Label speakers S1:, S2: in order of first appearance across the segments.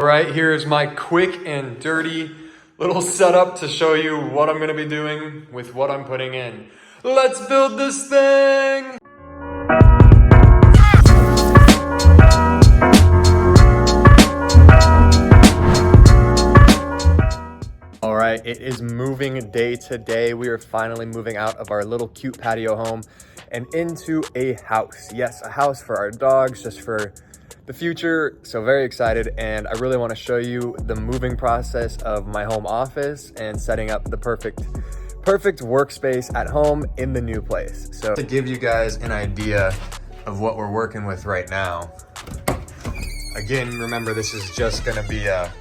S1: All right, here's my quick and dirty little setup to show you what I'm gonna be doing with what I'm putting in. Let's build this thing! All right, it is moving day to day. We are finally moving out of our little cute patio home and into a house. Yes, a house for our dogs, just for the future. So very excited, and I really want to show you the moving process of my home office and setting up the perfect workspace at home in the new place. So to give you guys an idea of what we're working with right now, again, remember this is just gonna be a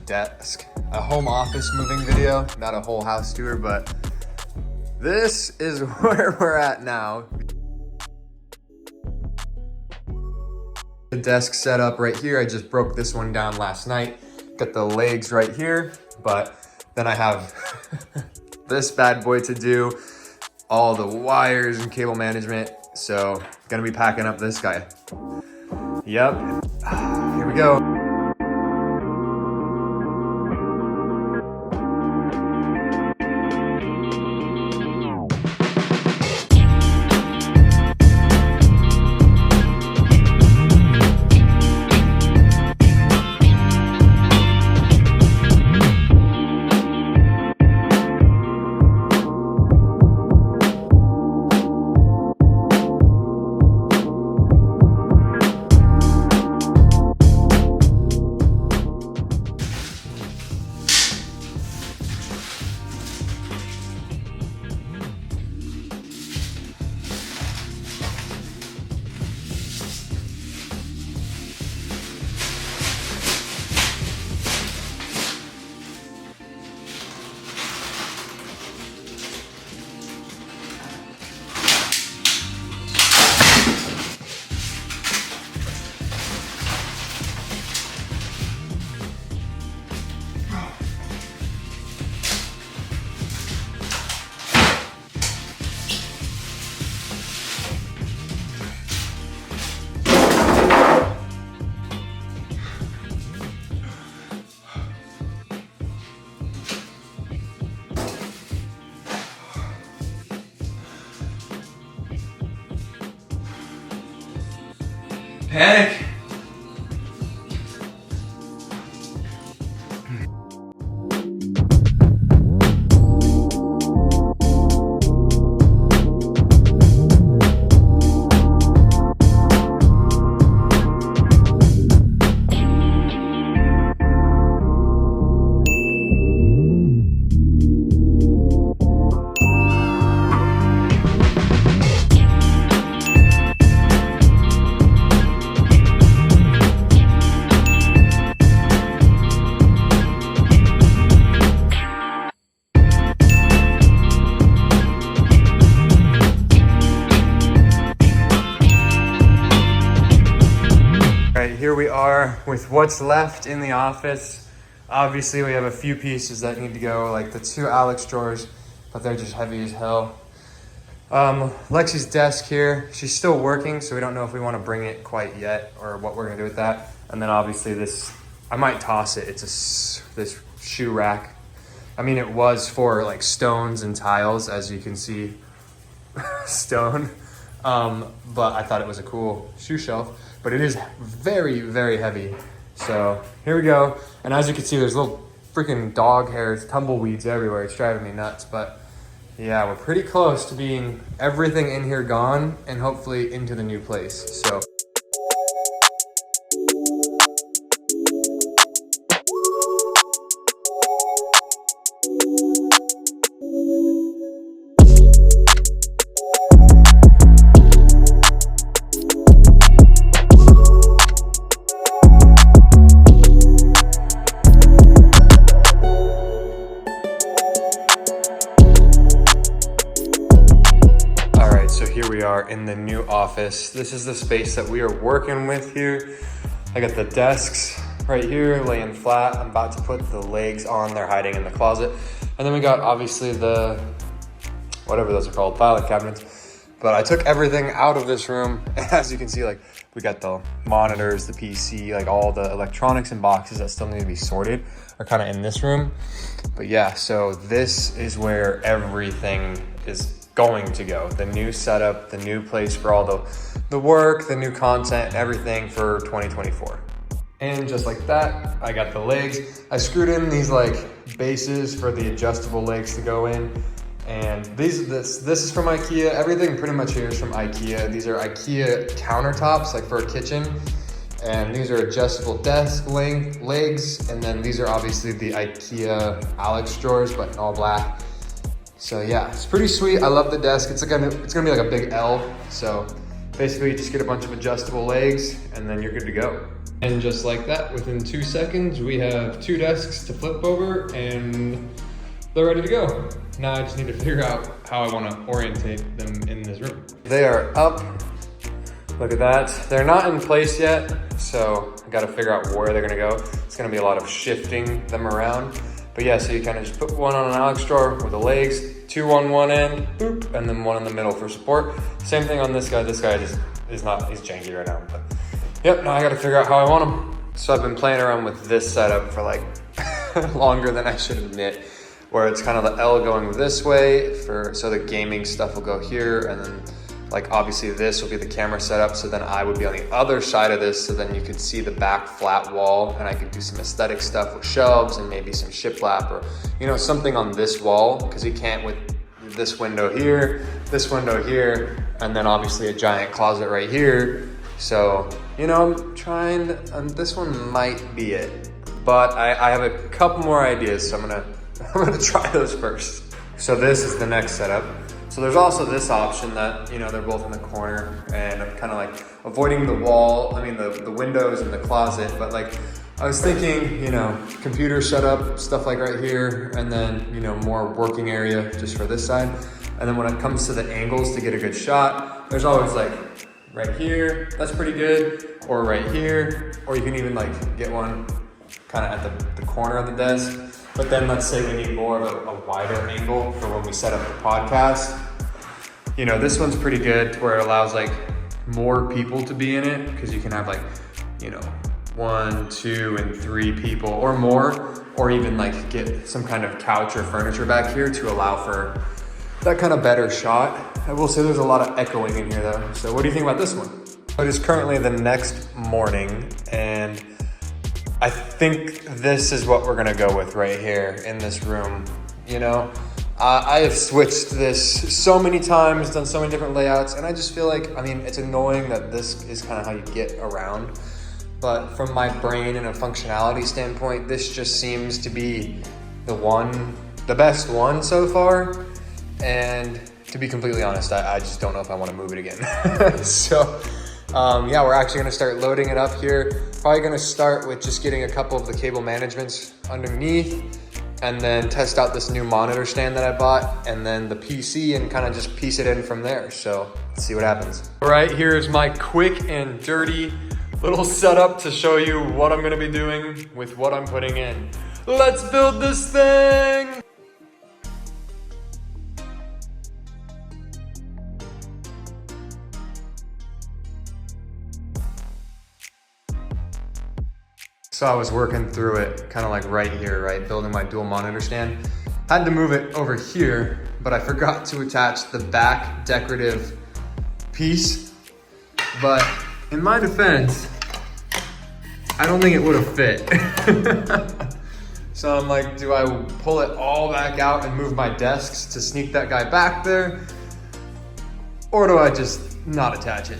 S1: desk, a home office moving video, not a whole house tour, but this is where we're at now. The desk set up right here. I just broke this one down last night. Got the legs right here, but then I have this bad boy to do, all the wires and cable management. So gonna be packing up this guy. Yep, here we go. Panic. Here we are with what's left in the office. Obviously we have a few pieces that need to go, like the two Alex drawers, but they're just heavy as hell. Lexi's desk here, she's still working, so we don't know if we want to bring it quite yet or what we're gonna do with that. And then obviously this, I might toss it. It's this shoe rack. I mean, it was for like stones and tiles, as you can see, stone. But I thought it was a cool shoe shelf, but it is very, very heavy. So here we go. And as you can see, there's little freaking dog hairs, tumbleweeds everywhere. It's driving me nuts, but yeah, we're pretty close to being everything in here gone and hopefully into the new place. So. Here we are in the new office. This is the space that we are working with here. I got the desks right here laying flat. I'm about to put the legs on. They're hiding in the closet. And then we got obviously the, whatever those are called, filing cabinets. But I took everything out of this room. And as you can see, like We got the monitors, the PC, like all the electronics and boxes that still need to be sorted are kind of in this room. But yeah, so this is where everything is going to go. The new setup, the new place for all the work, the new content, everything for 2024. And just like that, I got the legs. I screwed in these like bases for the adjustable legs to go in. And this is from IKEA. Everything pretty much here is from IKEA. These are IKEA countertops, like for a kitchen. And these are adjustable desk legs. And then these are obviously the IKEA Alex drawers, but in all black. So yeah, it's pretty sweet. I love the desk. It's gonna be like a big L. So basically you just get a bunch of adjustable legs and then you're good to go. And just like that, within 2 seconds, we have 2 desks to flip over and they're ready to go. Now I just need to figure out how I want to orientate them in this room. They are up. Look at that. They're not in place yet, so I got to figure out where they're going to go. It's going to be a lot of shifting them around. But yeah, so you kind of just put one on an Alex drawer with the legs, 2 on one end, boop, and then 1 in the middle for support. Same thing on this guy. This guy just is not, he's janky right now. But yep, now I got to figure out how I want them. So I've been playing around with this setup for like longer than I should admit, where it's kind of the L going this way so the gaming stuff will go here, and then like obviously this will be the camera setup, so then I would be on the other side of this, so then you could see the back flat wall, and I could do some aesthetic stuff with shelves and maybe some shiplap or, you know, something on this wall, because you can't with this window here, and then obviously a giant closet right here. So, you know, I'm trying, this one might be it, but I have a couple more ideas, so I'm gonna try those first. So this is the next setup. So there's also this option that, you know, they're both in the corner, and I'm kind of like avoiding the wall, the windows and the closet, but like I was thinking, you know, computer setup, stuff like right here, and then, you know, more working area just for this side. And then when it comes to the angles to get a good shot, there's always like right here, that's pretty good, or right here, or you can even like get one kind of at the corner of the desk. But then let's say we need more of a wider angle for when we set up the podcast. You know, this one's pretty good where it allows like more people to be in it, because you can have like, you know, 1, 2, and 3 people or more, or even like get some kind of couch or furniture back here to allow for that kind of better shot. I will say there's a lot of echoing in here though. So what do you think about this one? It is currently the next morning, and I think this is what we're gonna go with right here in this room. You know, I have switched this so many times, done so many different layouts, and I just feel like, it's annoying that this is kind of how you get around. But from my brain and a functionality standpoint, this just seems to be the best one so far. And to be completely honest, I just don't know if I want to move it again. So. Yeah, we're actually gonna start loading it up here. Probably gonna start with just getting a couple of the cable managements underneath, and then test out this new monitor stand that I bought, and then the PC, and kind of just piece it in from there. So let's see what happens. All right, here's my quick and dirty little setup to show you what I'm gonna be doing with what I'm putting in. Let's build this thing! So I was working through it kind of like right here, right? Building my dual monitor stand. Had to move it over here, but I forgot to attach the back decorative piece. But in my defense, I don't think it would have fit. So I'm like, do I pull it all back out and move my desks to sneak that guy back there? Or do I just not attach it?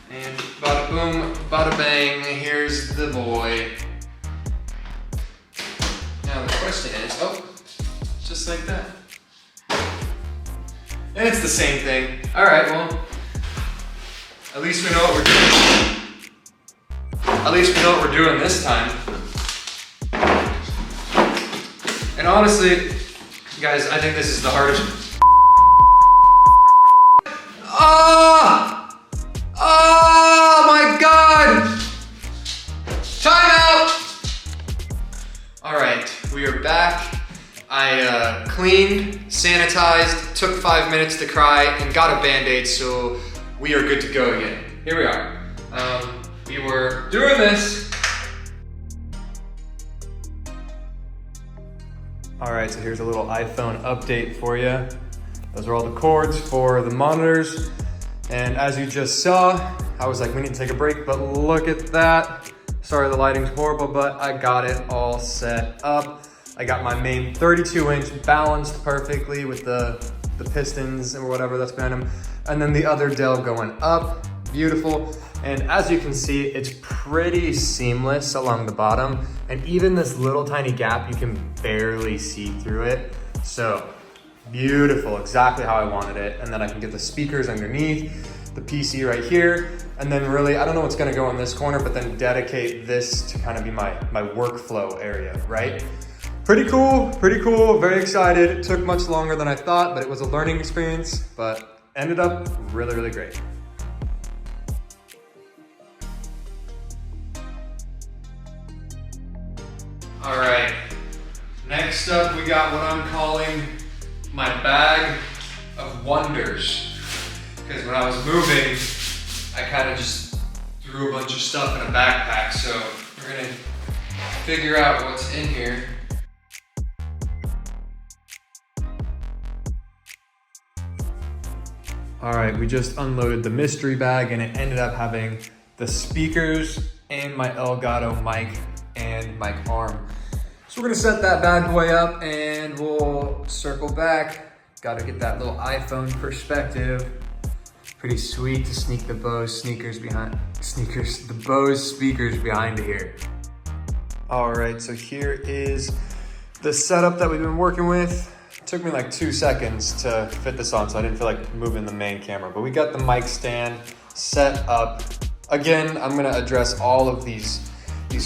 S1: And bada boom, bada bang, here's the boy. Now the question is, just like that. And it's the same thing. All right, well, at least we know what we're doing. At least we know what we're doing this time. And honestly, guys, I think this is the hardest. Oh my God! All right, we are back. I cleaned, sanitized, took 5 minutes to cry, and got a Band-Aid, so we are good to go again. Here we are. We were doing this. All right, so here's a little iPhone update for you. Those are all the cords for the monitors. And as you just saw, I was like, we need to take a break, but look at that. Sorry, the lighting's horrible, but I got it all set up. I got my main 32-inch balanced perfectly with the pistons or whatever that's behind them. And then the other Dell going up, beautiful. And as you can see, it's pretty seamless along the bottom. And even this little tiny gap, you can barely see through it. So beautiful, exactly how I wanted it. And then I can get the speakers underneath, the PC right here. And then really, I don't know what's gonna go in this corner, but then dedicate this to kind of be my workflow area, right? Pretty cool, very excited. It took much longer than I thought, but it was a learning experience, but ended up really, really great. All right, next up we got what I'm calling my bag of wonders. Because when I was moving, I kind of just threw a bunch of stuff in a backpack, so we're gonna figure out what's in here. All right, we just unloaded the mystery bag and it ended up having the speakers and my Elgato mic and mic arm. So we're gonna set that bad boy up and we'll circle back. Gotta get that little iPhone perspective. Pretty sweet to sneak the Bose speakers behind here. All right, so here is the setup that we've been working with. It took me like 2 seconds to fit this on, so I didn't feel like moving the main camera, but we got the mic stand set up. Again, I'm gonna address all of these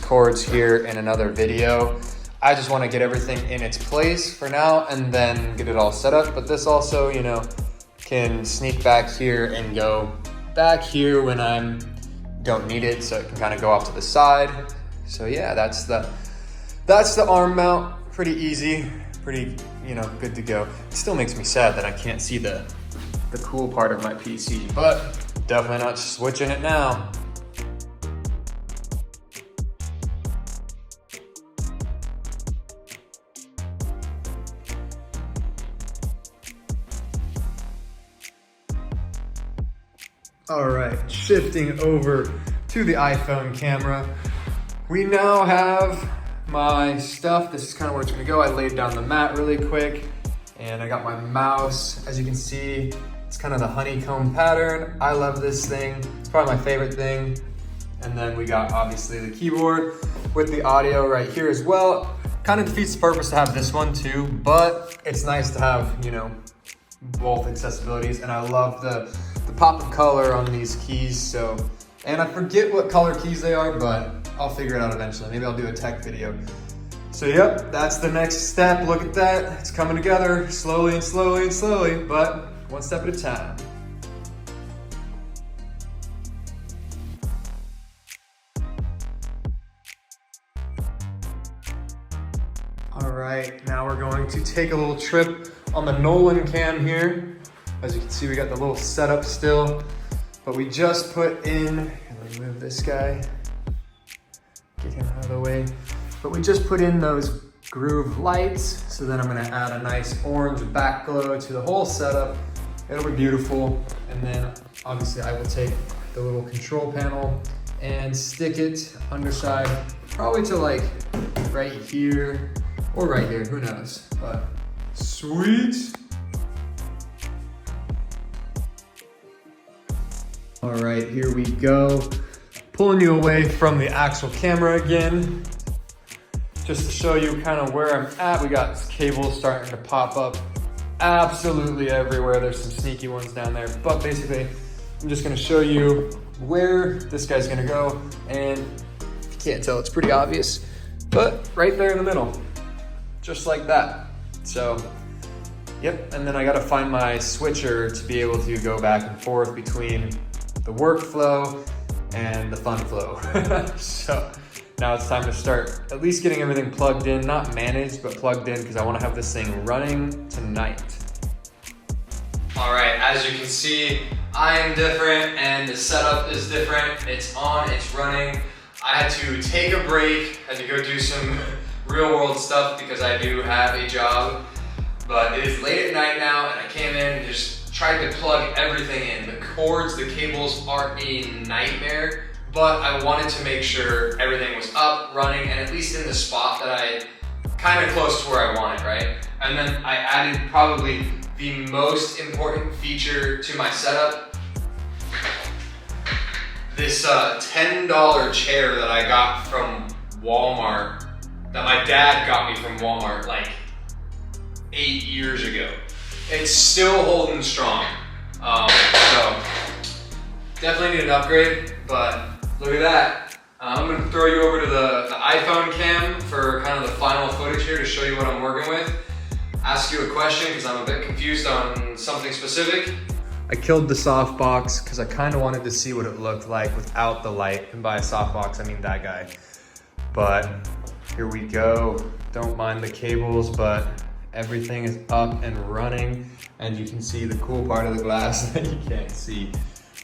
S1: cords here in another video. I just wanna get everything in its place for now and then get it all set up, but this also, you know, can sneak back here and go back here when I don't need it, so it can kind of go off to the side. So yeah, that's the arm mount. Pretty easy, pretty, you know, good to go. It still makes me sad that I can't see the cool part of my PC, but definitely not switching it now. All right, shifting over to the iPhone camera. We now have my stuff. This is kind of where it's gonna go. I laid down the mat really quick and I got my mouse. As you can see, it's kind of the honeycomb pattern. I love this thing. It's probably my favorite thing. And then we got obviously the keyboard with the audio right here as well. Kind of defeats the purpose to have this one too, but it's nice to have, you know, both accessibilities. And I love the pop of color on these keys. So, and I forget what color keys they are, but I'll figure it out eventually. Maybe I'll do a tech video. So yep, that's the next step. Look at that, it's coming together slowly and slowly and slowly, but one step at a time. All right, now we're going to take a little trip on the Nolan cam here. As you can see, we got the little setup still, but we just put in, let me move this guy, get him out of the way. But we just put in those groove lights. So then I'm gonna add a nice orange back glow to the whole setup. It'll be beautiful. And then obviously I will take the little control panel and stick it underside, probably to like right here or right here, who knows, but sweet. All right, here we go. Pulling you away from the actual camera again, just to show you kind of where I'm at. We got cables starting to pop up absolutely everywhere. There's some sneaky ones down there, but basically, I'm just gonna show you where this guy's gonna go. And if you can't tell, it's pretty obvious, but right there in the middle, just like that. So, yep, and then I gotta find my switcher to be able to go back and forth between the workflow and the fun flow. So Now it's time to start at least getting everything plugged in, not managed, but plugged in, because I want to have this thing running tonight. All right, as you can see, I am different and the setup is different. It's on, it's running. I had to take a break, had to go do some real world stuff because I do have a job. But it is late at night now and I came in and just tried to plug everything in. The cords, the cables are a nightmare, but I wanted to make sure everything was up, running, and at least in the spot that I kind of close to where I want it, right? And then I added probably the most important feature to my setup. This $10 chair that I got from Walmart, that my dad got me from Walmart like 8 years ago. It's still holding strong. So definitely need an upgrade, but look at that. I'm gonna throw you over to the iPhone cam for kind of the final footage here to show you what I'm working with. Ask you a question because I'm a bit confused on something specific. I killed the softbox because I kind of wanted to see what it looked like without the light. And by a softbox, I mean that guy. But here we go. Don't mind the cables, but everything is up and running. And you can see the cool part of the glass that you can't see.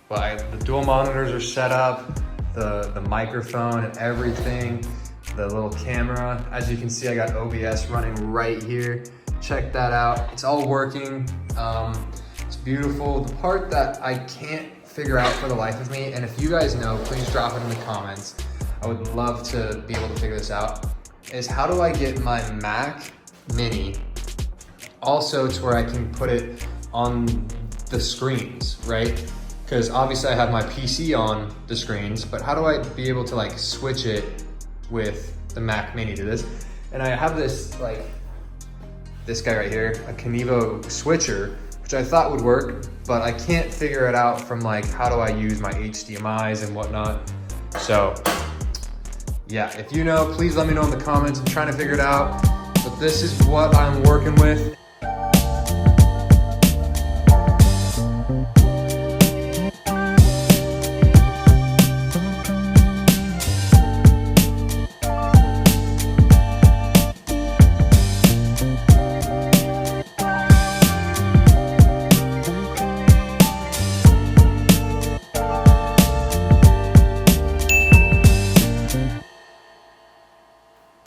S1: But the dual monitors are set up, the microphone and everything, the little camera. As you can see, I got OBS running right here. Check that out. It's all working. It's beautiful. The part that I can't figure out for the life of me, and if you guys know, please drop it in the comments. I would love to be able to figure this out, is how do I get my Mac Mini also to where I can put it on the screens, right? Because obviously I have my PC on the screens, but how do I be able to like switch it with the Mac Mini to this? And I have this like, this guy right here, a Kenevo switcher, which I thought would work, but I can't figure it out from like, how do I use my HDMIs and whatnot? So yeah, if you know, please let me know in the comments. I'm trying to figure it out, but this is what I'm working with.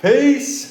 S1: Peace.